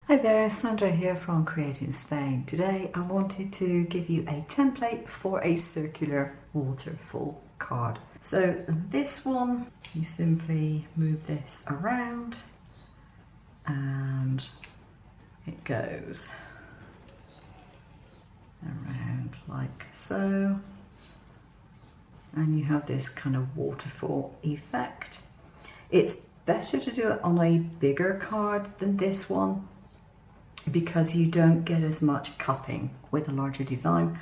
Hi there, Sandra here from Create in Spain. Today I wanted to give you a template for a circular waterfall card. So this one, you simply move this around and it goes around like so. And you have this kind of waterfall effect. It's better to do it on a bigger card than this one, because you don't get as much cupping with a larger design.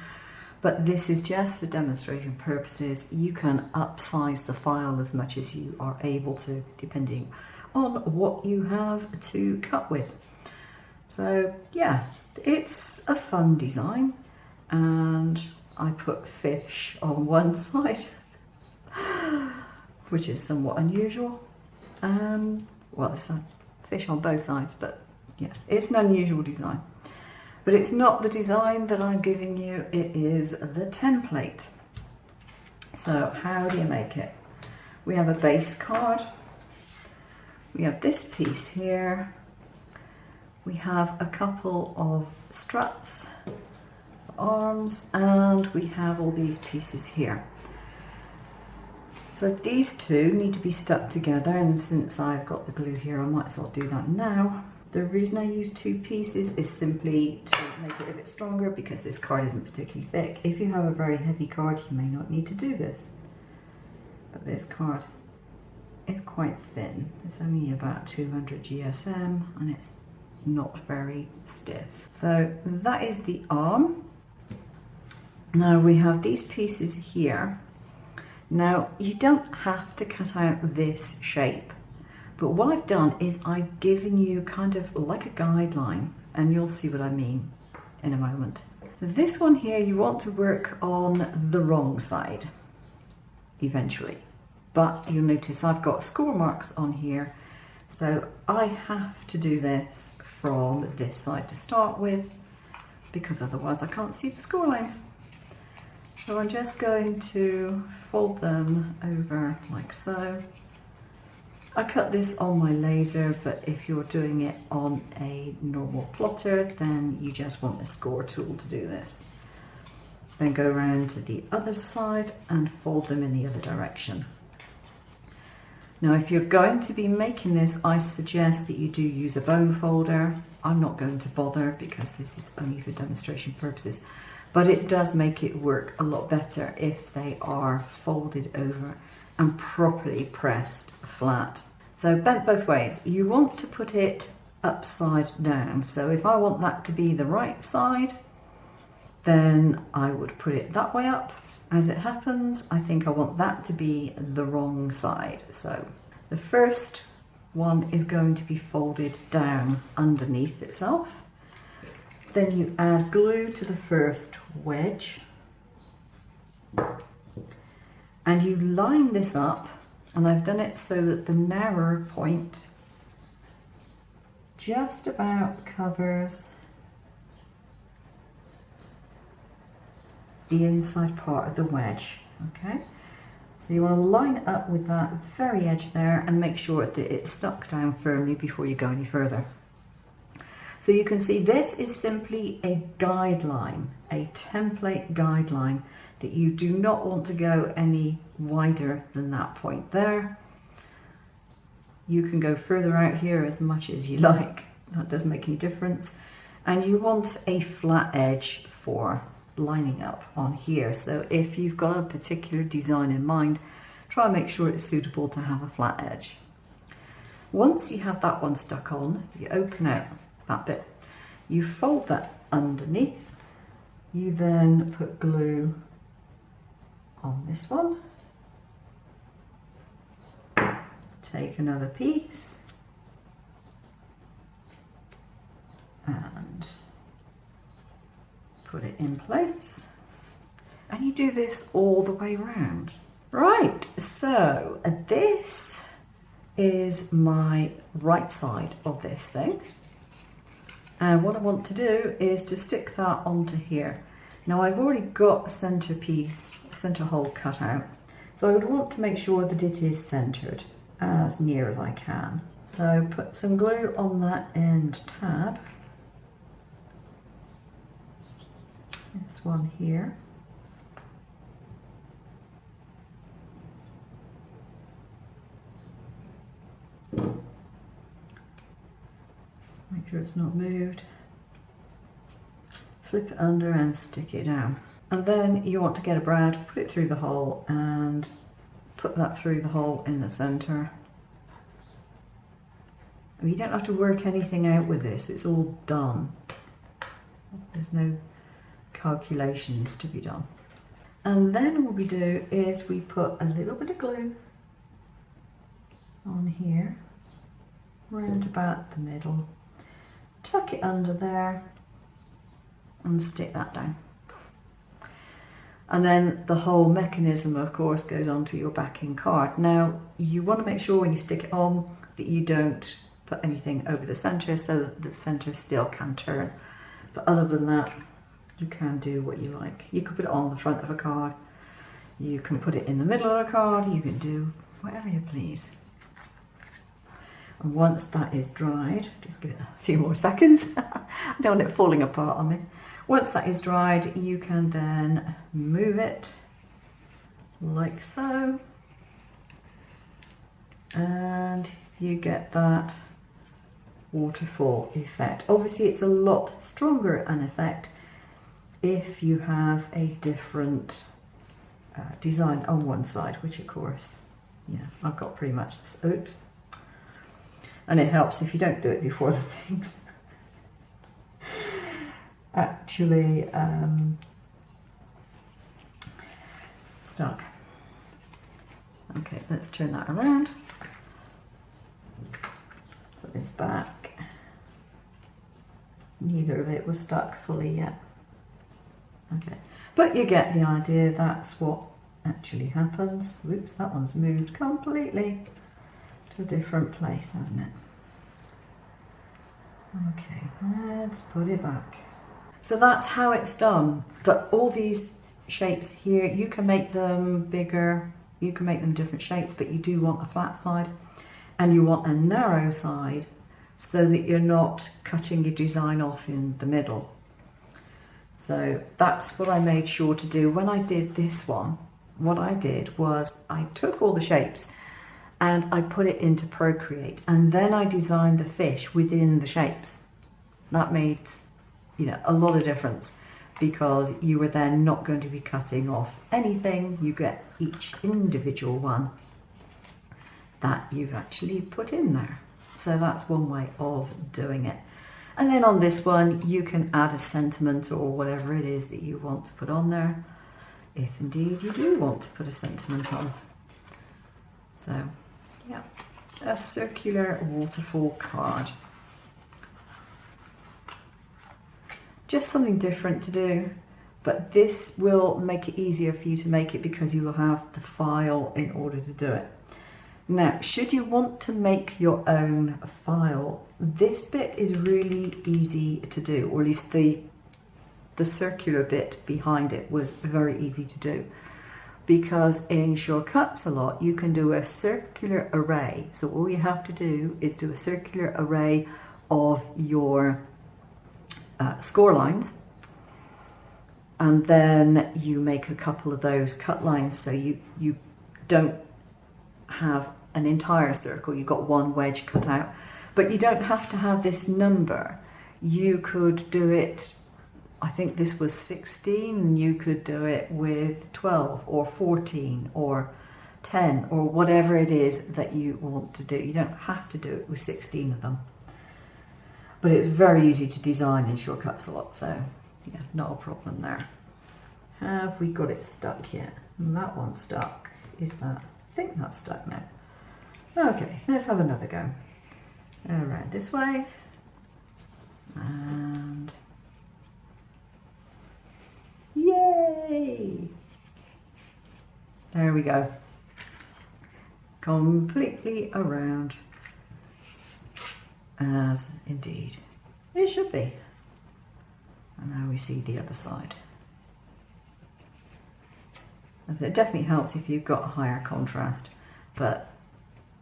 But this is just for demonstration purposes. You can upsize the file as much as you are able to, depending on what you have to cut with. So yeah, it's a fun design, and I put fish on one side, which is somewhat unusual. Well, there's a fish on both sides, but yeah, it's an unusual design, but it's not the design that I'm giving you, it is the template. So how do you make it? We have a base card, we have this piece here, we have a couple of struts for arms, and we have all these pieces here. So these two need to be stuck together, and since I've got the glue here, I might as well do that now. The reason I use two pieces is simply to make it a bit stronger, because this card isn't particularly thick. If you have a very heavy card, you may not need to do this. But this card is quite thin. It's only about 200 GSM and it's not very stiff. So that is the arm. Now we have these pieces here. Now you don't have to cut out this shape, but what I've done is I've given you kind of like a guideline, and you'll see what I mean in a moment. So this one here, you want to work on the wrong side eventually, but you'll notice I've got score marks on here, so I have to do this from this side to start with, because otherwise I can't see the score lines. So I'm just going to fold them over like so. I cut this on my laser, but if you're doing it on a normal plotter, then you just want the score tool to do this. Then go around to the other side and fold them in the other direction. Now, if you're going to be making this, I suggest that you do use a bone folder. I'm not going to bother because this is only for demonstration purposes, but it does make it work a lot better if they are folded over and properly pressed flat. So bent both ways. You want to put it upside down. So if I want that to be the right side, then I would put it that way up. As it happens, I think I want that to be the wrong side. So the first one is going to be folded down underneath itself. Then you add glue to the first wedge, and you line this up, and I've done it so that the narrower point just about covers the inside part of the wedge. Okay, so you want to line it up with that very edge there and make sure that it's stuck down firmly before you go any further. So you can see this is simply a guideline, a template guideline, that you do not want to go any wider than that point there. You can go further out here as much as you like, that doesn't make any difference. And you want a flat edge for lining up on here. So if you've got a particular design in mind, try and make sure it's suitable to have a flat edge. Once you have that one stuck on, you open out that bit, you fold that underneath, you then put glue on this one, take another piece and put it in place, and you do this all the way around. Right, so this is my right side of this thing. And what I want to do is to stick that onto here. Now I've already got a centre piece, centre hole cut out, so I would want to make sure that it is centred as near as I can. So put some glue on that end tab, This one here. Make sure it's not moved. Flip it under and stick it down. And then you want to get a brad, put it through the hole and put that through the hole in the centre. You don't have to work anything out with this, it's all done. There's no calculations to be done. And then what we do is we put a little bit of glue on here, round about the middle, tuck it under there and stick that down. And then the whole mechanism, of course, goes onto your backing card. Now, you want to make sure when you stick it on that you don't put anything over the centre so that the centre still can turn. But other than that, you can do what you like. You can put it on the front of a card, you can put it in the middle of a card, you can do whatever you please. And once that is dried, just give it a few more seconds, I don't want it falling apart on me. Once that is dried, you can then move it like so, and you get that waterfall effect. Obviously it's a lot stronger an effect if you have a different design on one side, which of course, yeah, I've got pretty much this. Oops. And it helps if you don't do it before the things actually stuck. Okay, let's turn that around. Put this back. Neither of it was stuck fully yet. Okay, but you get the idea, that's what actually happens. Whoops, that one's moved completely to a different place, hasn't it? Okay, let's put it back. So that's how it's done. But all these shapes here, you can make them bigger, you can make them different shapes, but you do want a flat side and you want a narrow side so that you're not cutting your design off in the middle. So that's what I made sure to do. When I did this one, what I did was I took all the shapes and I put it into Procreate, and then I designed the fish within the shapes. That made, you know, a lot of difference, because you were then not going to be cutting off anything. You get each individual one that you've actually put in there. So that's one way of doing it. And then on this one, you can add a sentiment or whatever it is that you want to put on there, if indeed you do want to put a sentiment on. So, yeah, a circular waterfall card. Just something different to do, but this will make it easier for you to make it because you will have the file in order to do it. Now, should you want to make your own file, this bit is really easy to do, or at least the circular bit behind it was very easy to do, because in Shortcuts a lot you can do a circular array. So all you have to do is do a circular array of your score lines, and then you make a couple of those cut lines so you don't have an entire circle, you've got one wedge cut out. But you don't have to have this number. You could do it, I think this was 16, and you could do it with 12 or 14 or 10 or whatever it is that you want to do. You don't have to do it with 16 of them. But it was very easy to design in Shortcuts a lot, so yeah, not a problem there. Have we got it stuck yet? That one's stuck. Is that? I think that's stuck now. Okay, let's have another go. Around this way. And yay! There we go. Completely around, as indeed it should be. And now we see the other side. And so it definitely helps if you've got a higher contrast, but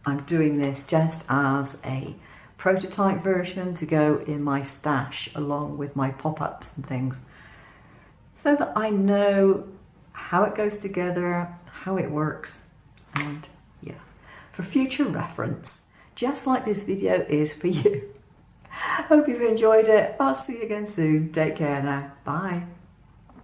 I'm doing this just as a prototype version to go in my stash along with my pop-ups and things. so that I know how it goes together, how it works, and yeah, for future reference, just like this video is for you. Hope you've enjoyed it. I'll see you again soon. Take care now. Bye.